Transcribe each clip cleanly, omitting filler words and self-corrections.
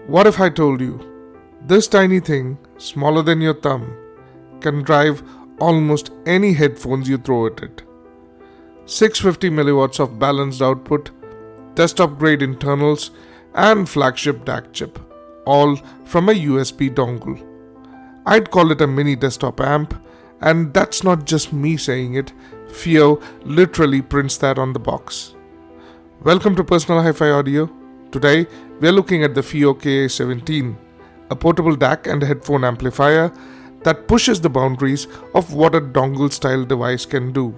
What if I told you this tiny thing, smaller than your thumb, can drive almost any headphones you throw at it? 650 milliwatts of balanced output, desktop grade internals, and flagship DAC chip, all from a USB dongle. I'd call it a mini desktop amp, and that's not just me saying it. FiiO literally prints that on the box. Welcome to Personal Hi-Fi Audio. Today we are looking at the FiiO KA17, a portable DAC and headphone amplifier that pushes the boundaries of what a dongle style device can do.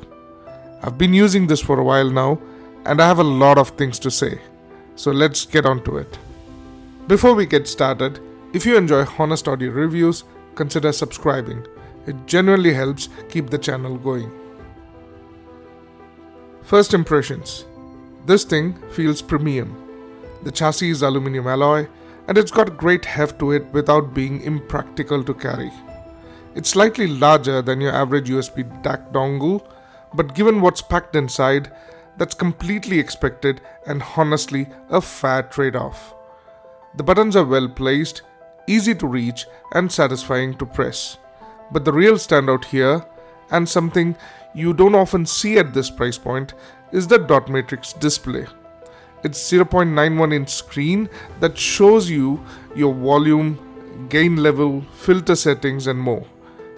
I've been using this for a while now, and I have a lot of things to say. So let's get on to it. Before we get started, if you enjoy honest audio reviews, consider subscribing. It genuinely helps keep the channel going. First impressions. This thing feels premium. The chassis is aluminum alloy, and it's got great heft to it without being impractical to carry. It's slightly larger than your average USB DAC dongle, but given what's packed inside, that's completely expected and honestly a fair trade-off. The buttons are well placed, easy to reach and satisfying to press. But the real standout here, and something you don't often see at this price point, is the dot matrix display. It's 0.91 inch screen that shows you your volume, gain level, filter settings and more.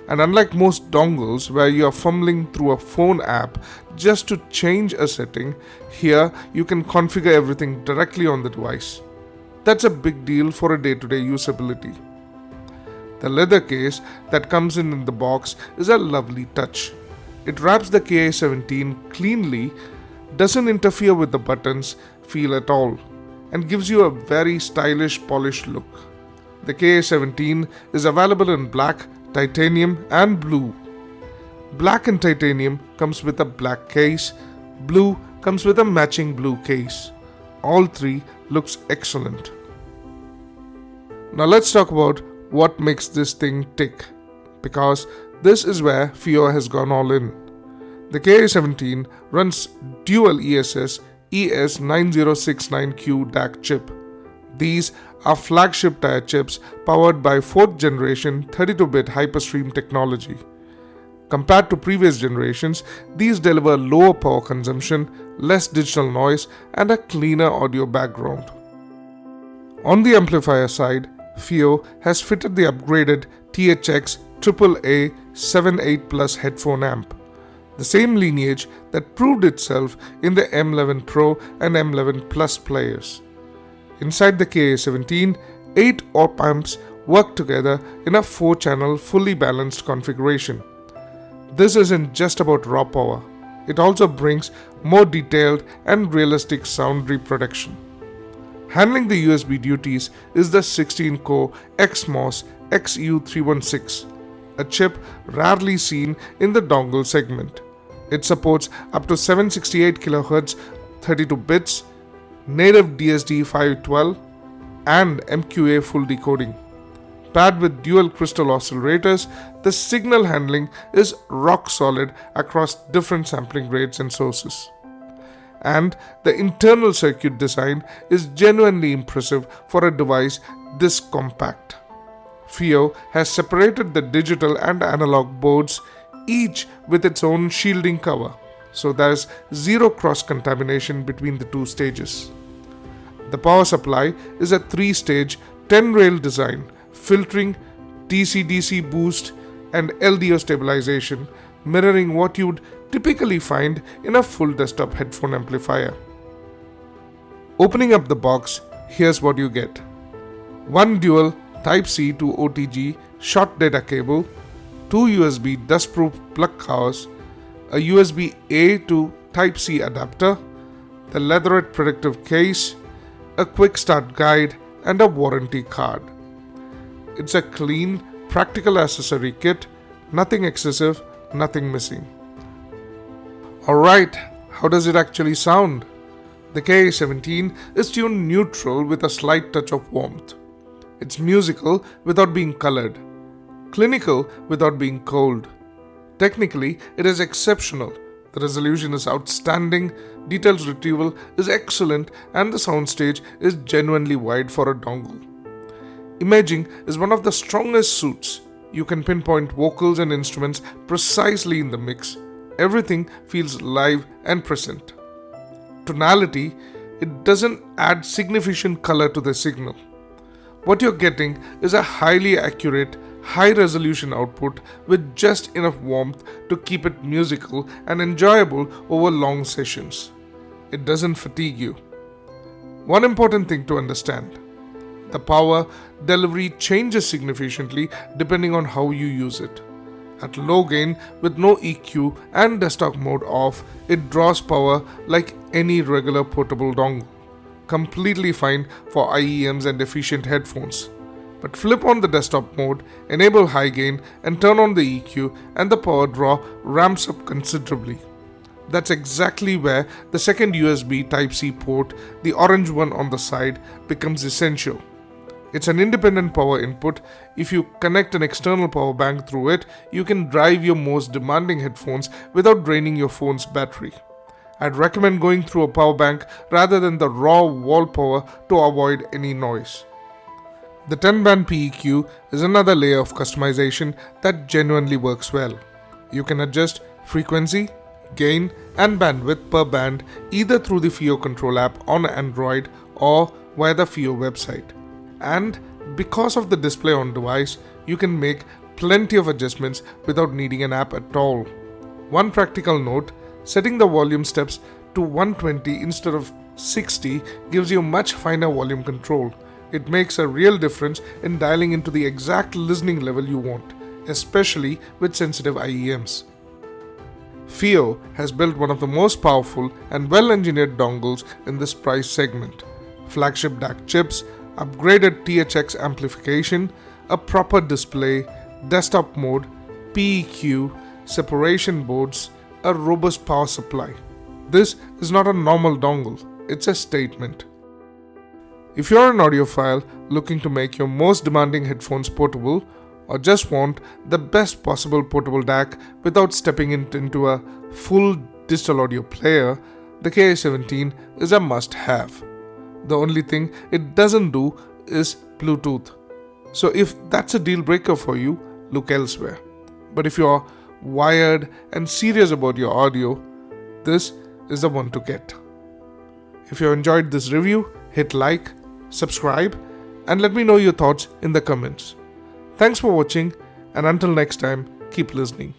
And unlike most dongles where you are fumbling through a phone app just to change a setting, here you can configure everything directly on the device. That's a big deal for a day-to-day usability. The leather case that comes in the box is a lovely touch. It wraps the KA17 cleanly, doesn't interfere with the buttons feel at all, and gives you a very stylish polished look. The KA17 is available in black, titanium and blue. Black and titanium comes with a black case, blue comes with a matching blue case. All three looks excellent. Now let's talk about what makes this thing tick, because this is where FiiO has gone all in. The KA17 runs dual ESS ES9069Q DAC chip. These are flagship tier chips powered by 4th generation 32-bit hyperstream technology. Compared to previous generations, these deliver lower power consumption, less digital noise, and a cleaner audio background. On the amplifier side, FiiO has fitted the upgraded THX AAA 7.8 Plus headphone amp, the same lineage that proved itself in the M11 Pro and M11 Plus players. Inside the KA17, 8 op amps work together in a 4-channel fully balanced configuration. This isn't just about raw power, it also brings more detailed and realistic sound reproduction. Handling the USB duties is the 16-core XMOS XU316, a chip rarely seen in the dongle segment. It supports up to 768 kHz 32 bits, native DSD 512 and MQA full decoding. Paired with dual crystal oscillators, the signal handling is rock solid across different sampling rates and sources. And the internal circuit design is genuinely impressive for a device this compact. FiiO has separated the digital and analog boards, each with its own shielding cover, so there is zero cross-contamination between the two stages. The power supply is a 3-stage 10-rail design, filtering, DC-DC boost and LDO stabilization, mirroring what you'd typically find in a full desktop headphone amplifier. Opening up the box, here's what you get. One dual Type-C to OTG short data cable, 2 USB dustproof plug covers, a USB-A to Type-C adapter, the leatherette protective case, a quick start guide and a warranty card. It's a clean, practical accessory kit, nothing excessive, nothing missing. Alright, how does it actually sound? The KA17 is tuned neutral with a slight touch of warmth. It's musical without being colored, clinical without being cold. Technically, it is exceptional. The resolution is outstanding, details retrieval is excellent, and the soundstage is genuinely wide for a dongle. Imaging is one of the strongest suits. You can pinpoint vocals and instruments precisely in the mix. Everything feels live and present. Tonality, it doesn't add significant color to the signal. What you're getting is a highly accurate, high-resolution output with just enough warmth to keep it musical and enjoyable over long sessions. It doesn't fatigue you. One important thing to understand: the power delivery changes significantly depending on how you use it. At low gain with no EQ and desktop mode off, it draws power like any regular portable dongle. Completely fine for IEMs and efficient headphones. But flip on the desktop mode, enable high gain and turn on the EQ and the power draw ramps up considerably. That's exactly where the second USB Type-C port, the orange one on the side, becomes essential. It's an independent power input. If you connect an external power bank through it, you can drive your most demanding headphones without draining your phone's battery. I'd recommend going through a power bank rather than the raw wall power to avoid any noise. The 10-band PEQ is another layer of customization that genuinely works well. You can adjust frequency, gain and bandwidth per band either through the FiiO Control app on Android or via the FiiO website. And because of the display on device, you can make plenty of adjustments without needing an app at all. One practical note: setting the volume steps to 120 instead of 60 gives you much finer volume control. It makes a real difference in dialing into the exact listening level you want, especially with sensitive IEMs. FiiO has built one of the most powerful and well-engineered dongles in this price segment. Flagship DAC chips, upgraded THX amplification, a proper display, desktop mode, PEQ, separation boards, a robust power supply. This is not a normal dongle, it's a statement. If you're an audiophile looking to make your most demanding headphones portable, or just want the best possible portable DAC without stepping into a full digital audio player, the KA17 is a must-have. The only thing it doesn't do is Bluetooth. So if that's a deal breaker for you, look elsewhere. But if you're wired and serious about your audio, this is the one to get. If you enjoyed this review, hit like, subscribe, and let me know your thoughts in the comments. Thanks for watching, and until next time, keep listening.